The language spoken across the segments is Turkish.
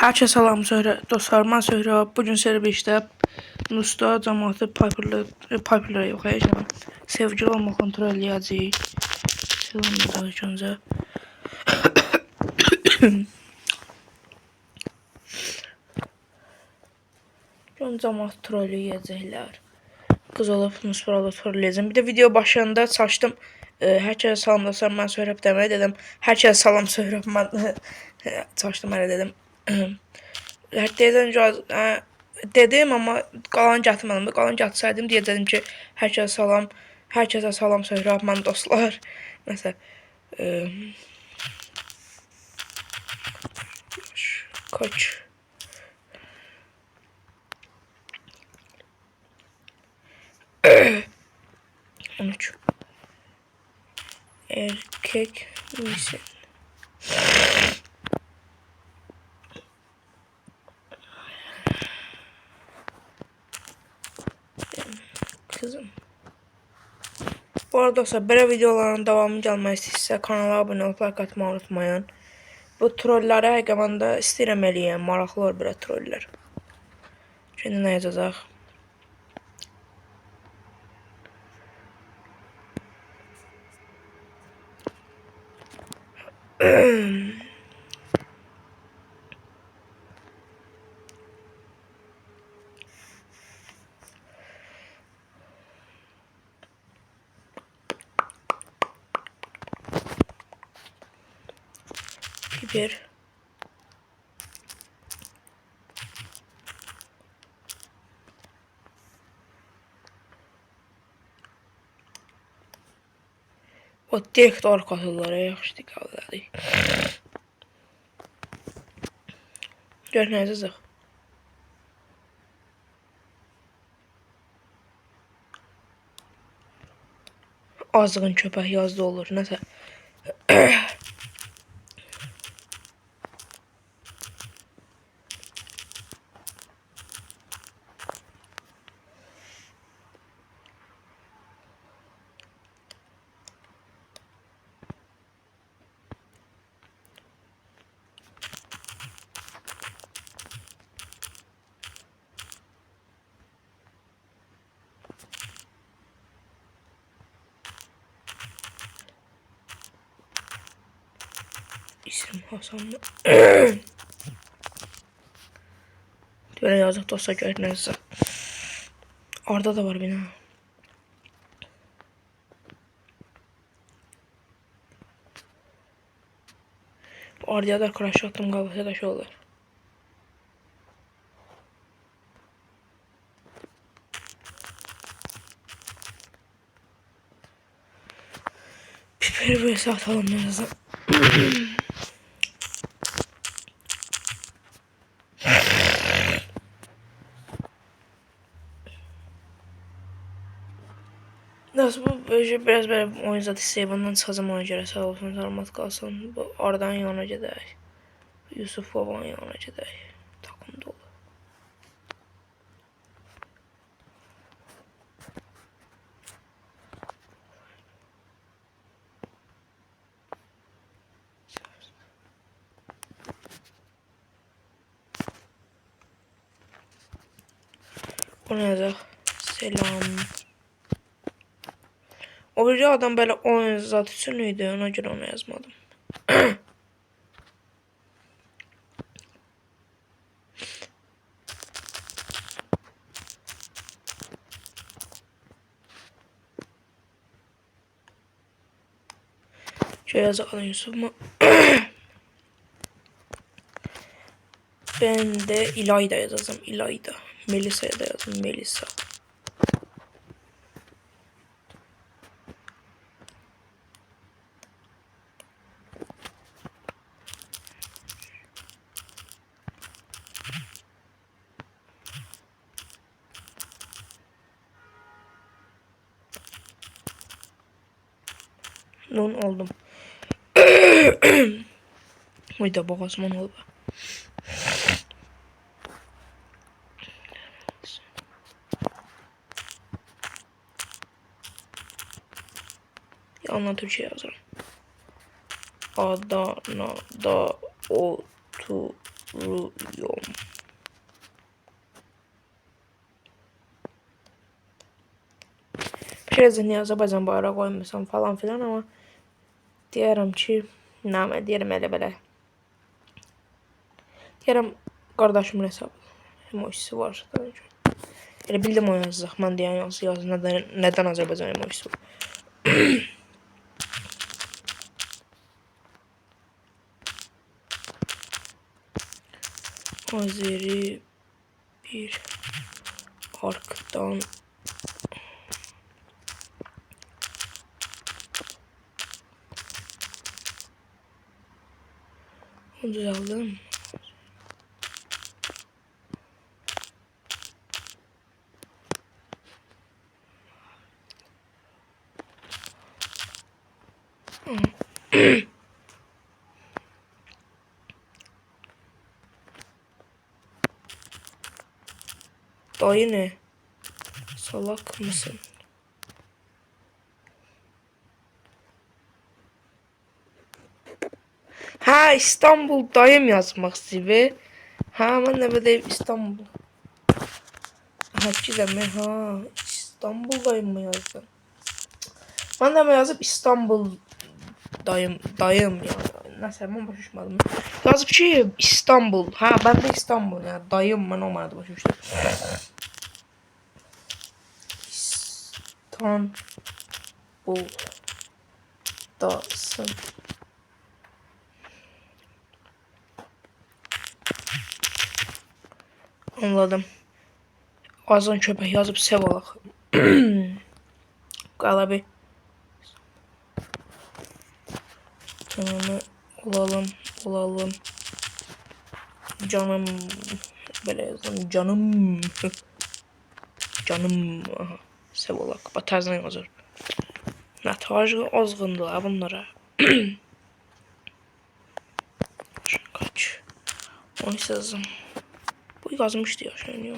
Herkese salam dostlar, mən Söhrab. Bugün servisdə Nusta cəmaatı Piper'la yox, həyəcəm. Sevgili olmaq kontrol eləyəcəyik. Salam da öncə. Gün cəmaat troll eləyəcəklər. Qız olub Nusparalı troll eləyəcəm. Bir də video başında çalışdım. Hər kəsə salam dostlar, mən Söhrab deməyi dedim. Hər kəsə salam Söhrab, mən çalışdım elə dedim. Dedim ama qalan gətirmədim. Qalan gətirsəydim deyəcədim ki, hər kəsə salam Söhrab, mən dostlar. Nəsə kaç 13 erkek misin? Kızım. Bu arada dostlar, belə videoların davamı gəlmək istəyirsə kanala abunə olub like atmayı unutmayın. Bu trolləri həqiqətən də istəyirəm eləyəm. Maraqlı olur belə troller. Şimdi nə yazacaq? Piper. O direkt arkasılara yaxşı qaldı. Gör nə yazacaq. Azğın köpək yazdı olur. Nəsə. İsim Hasan'la. Böyle yazdık dostlar, gördünüz. Orada da var bina. Orada da crash attım, kalırsa da şey olur. Piperi böyle satalım yazalım. Nasıl bu biraz böyle oyun zaten Seyvan'dan çıxacam, ona görə sağ olsun, salamat qalsın. Bu aradan yana gedək. Yusuf babanın yanına gedək. Takım dolu. O ne yazaq? Selam. O bir adam böyle oyun zat üçün idi, ona görə onu yazmadım. Şöyle yazalım Yusuf mu? Ben de İlayda yazacağım. İlayda. Melisa'ya da yazdım. Melisa. Non oldum. Uyda boğazman oldu. Yalan Türkçe yazarım. Adana'da oturuyorum. Ruyum. Biraz niye Azərbaycan bayrağı koymuşam falan filan ama deyərəm ki, namə deyərəm elə belə. Deyərəm qardaşımın hesabı. Emojisi var. Elə bildim o yazacaq. Mən deyən yazı nədən Azərbaycan emojisi var. Azeri bir arkadan düzeldim. Dayı ne? Salak mısın? Ha, İstanbul dayım yazmaq istəyir. Ha, mən də belə İstanbul. Həkki də ha, İstanbul dayım mı yazdım? Mən də yazıb İstanbul dayım ya. Nəsə mən başa düşmədim. Yazıb ki İstanbul. Ha, ben de İstanbul ya. Dayım mən olmadı başa düşdüm. İstanbul'dasın. Anladım. Azan köpək yazıb sevalaq. Qalabi. Canımı olalım. Canım. Belə yazdım. Canım. Canım. Aha. Sevalaq. Batazdan yazır. Natajı azğındılar bunlara. Kaç. Onu yazdım. Bu yazmıştı ya şu an ya.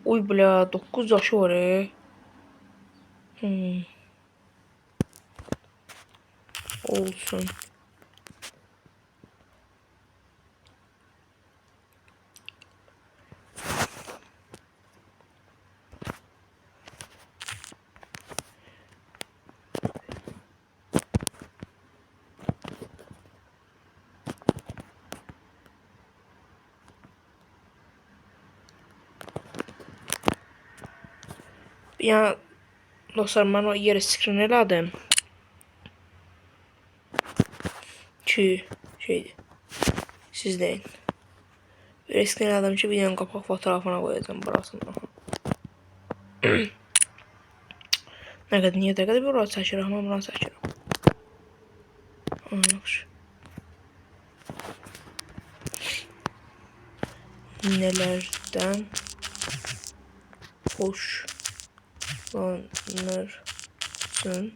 Uy bля, 9 yaşı var Olsun. Ya dostlar, mən o yeri screen elədim ki şeydi, siz deyin. Bir screen elədim ki videonun qapaq fotoğrafına koyacağım burasını. Nə qədər niyə də qədər bir orada çəkirəm, mən buranı çəkirəm. Yaxşı. Nelerden hoşlanırsın?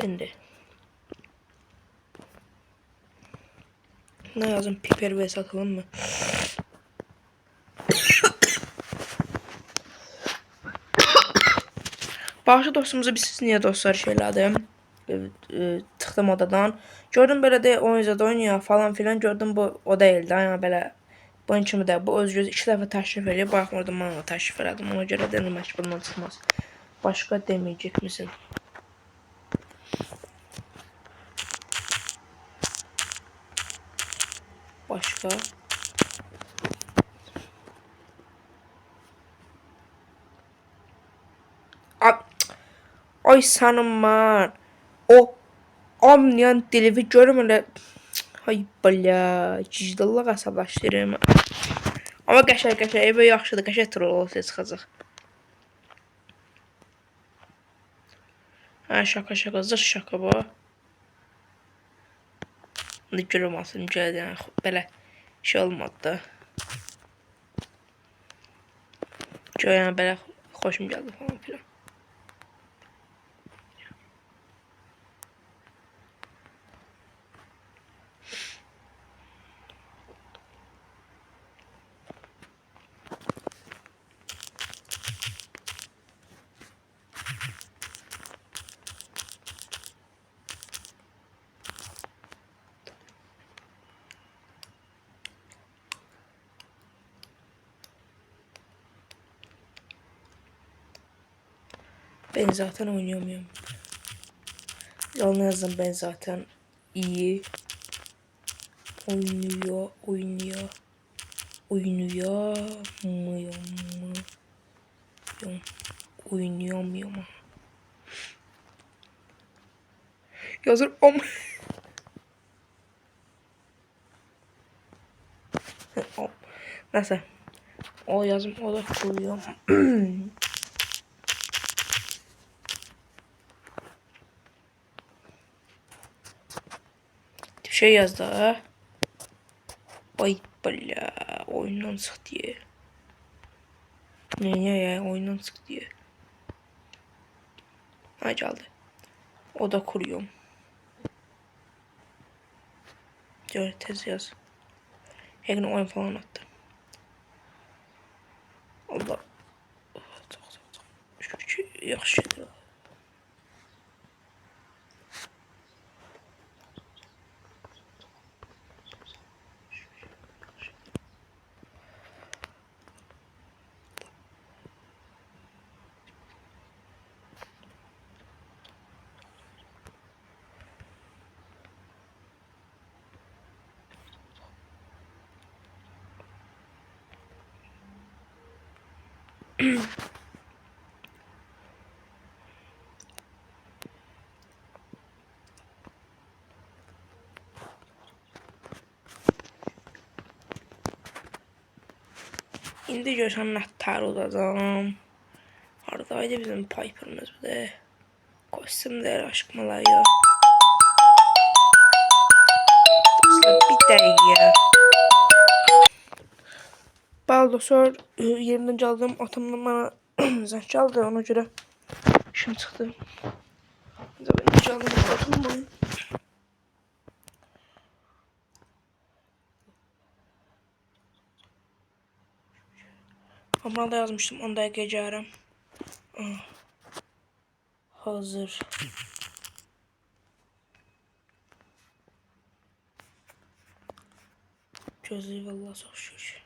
Ben de. Ne yazın? Piper ve satalım mı? Bağışlı dostumuza siz niye dostlar şeylerdim? Tıxdım odadan. Gördüm belə de oyuncadan oynuyor falan filan. Gördüm bu o değildi. Yani belə bunun kimi de bu özgür 2 dəfə təşrif eləyib. Baxmırdım, mən ona təşrif elədim. Ona görə də məcburdan çıxmaz. Başqa deməyəcək misin? Başka. Ay sanım var. O amniyan dilivi görmürlər. Hay bala, ciddilə əsəbləşdirim. Amma qəşəng və yaxşıdır. Qəşəng troll olsa çıxacaq. Ha, şaka zır şaka bu. İndi görməsin gəldi, yəni belə şey olmadı da. Yəni belə xoşum gəldi falan filan. Ben zaten oynayamıyorum. Onu yazdım, ben zaten iyi oynayamıyorum. Yazır om. Neyse. O yazım, o da koyuyorum. Şey yazdı ha. Ay bala, oyundan çık diye. Niye ya, oyundan çık diye. Ha, geldi. O da kuruyorum. Gör tez yaz. Her gün oyun falan attı. Allah. Çok yaxşıdır. İndi görsən nəttar olacağım. Haradaydı bizim Piper'ımız bir de. Koşsunlar aşkmalar ya. Bir dəqiqə. Baldosor yerindən çaldım. Atamdan bana zəng çaldı. Ona görə işim çıxdı. Ben çaldım. Atamdan. Ama da yazmıştım 10 dəqiqə gəlirəm. Hazır. Gözlüğü vallahi çok şükür.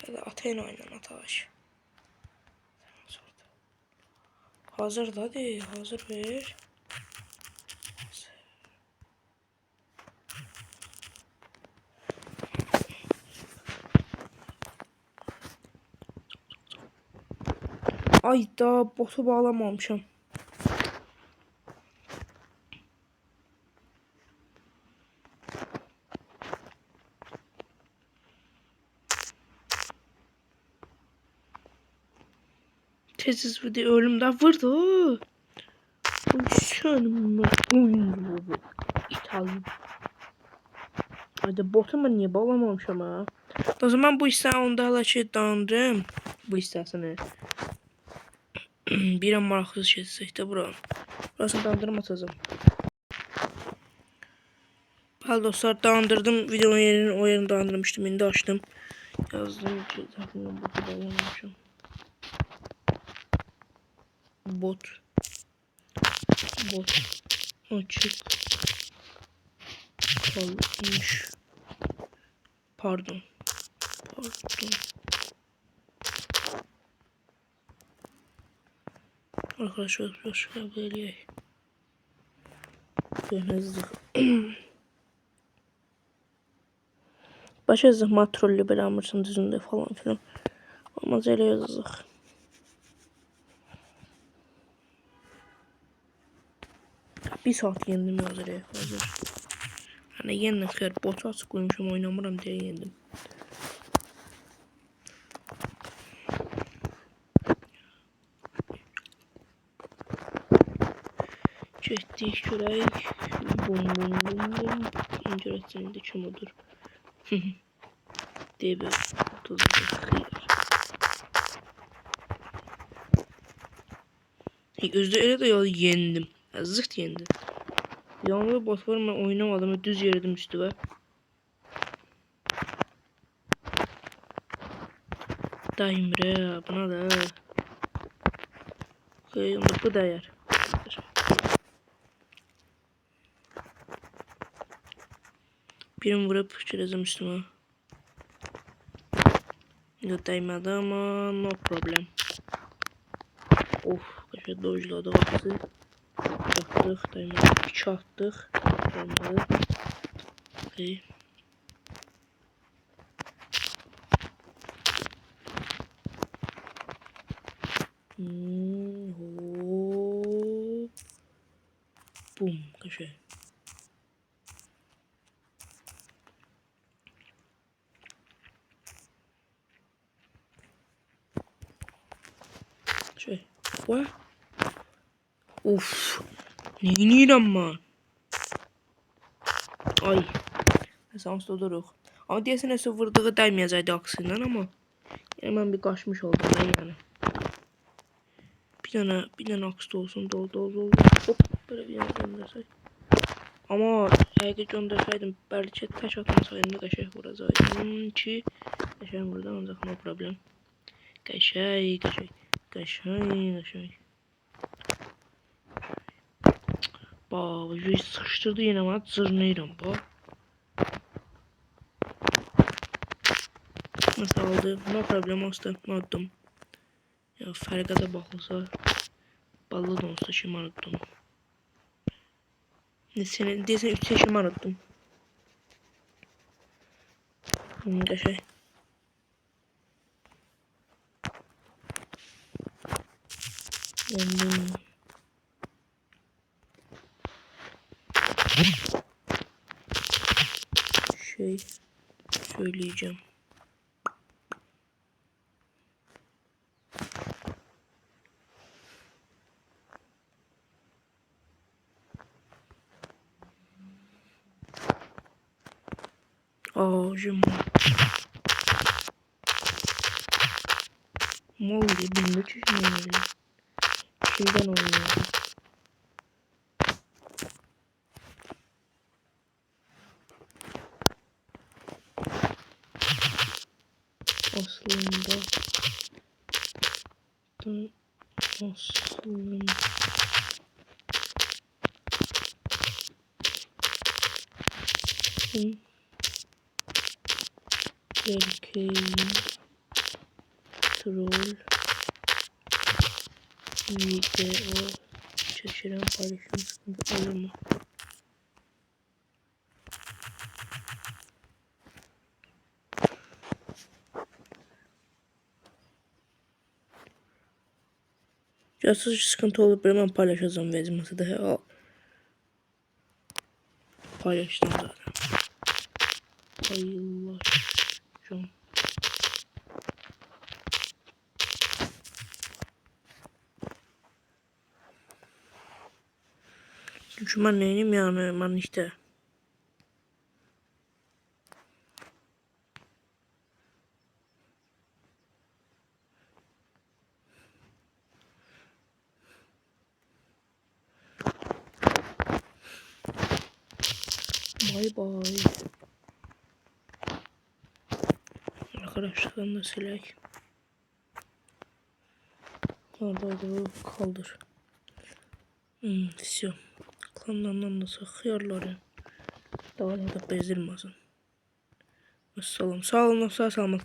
Ya da Athena oynan Ataş. Hazır da değil. Hazır ver. Ay da botu bağlamamışım. Tez video ölümde vurdu. Uy sönümün oyunu İtalya. Hadi botumu niye bağlamamışım ha? O zaman bu hisse onda hala şey dandım. Bu hissesini. Bir an maraqsız şeysək də buranın. Burasını dandırmasazım. Hal dostlar, dağındırdım. Videonun yerini o yerini dağındırmıştım. İndi açtım. Yazdım ki zaten botu bağlamamışım. Bot açık kalmış. Pardon. Arkadaşlar şöyle böyle. Hızlı. Başa zahmet trollü belə almırsan düzündə falan filan. Olmaz elə yazıq. Bir saat yendim yazır hazır. Hani yeniden xeyr botu açıq qoymuşum, oynamıram deyə yendim. Getdik görək. Bum bum bum bum. Görəcəyində kim odur? Debe 30 xeyir. Özde elə də yolu yendim. Zırt yendim. Yanlı bot var, mən oynamadım, düz yerdim üstüvə. Daimre, buna da. Bu dəyər. Birini vurup çürezim üstüme. Yok değmedi ama no problem. Of, kaçı dojladı vakti. Attık, değmedi. 2 attık. Olmadı. Okay. Hop. Bum, kaçı. Şey, what? Of, neyini ama? Ay, esansda duruq. Ama deyəsən nəsə vurduğu dəyməyəcəkdi aksından ama hemen bir qaçmış oldum ben yani. Bir tane aks da olsun, dol. Hop, böyle bir yana göndersək. Ama həqiqi göndersəydim bəlkə tək atmasaydım da qəşəng vuracaqdım ki, qəşəng vurdu ancaq no problem. Qəşəng. Bax, yüz sıxışdırdı yenə mənə, zırnıyıram bax. Nasıl aldı? No problem olsa unuttum. Ya fərqə də baxılsa, ballı da olsa kimi unuttum. Deyəsən 3 yaşımı unuttum. Qəşəng. Yendim. Şey söyleyeceğim. Jim. Mal diye bilmek için yani. Kimden oynuyor? Aslında erkeğin troll video çekilen paylaşım sıkıntı olur mu? Casus sıkıntı olup hemen paylaşacağım vezmesi de paylaştım zaten. Paylaşacağım. Çünkü ben neyim yani ben işte. Bye. Arkadaşlar da silek. Orada kaldır. Все. Klandan da hıyarları. Daha da bezdirmesin. Sağ olun. Sağ olun. Sağ olun.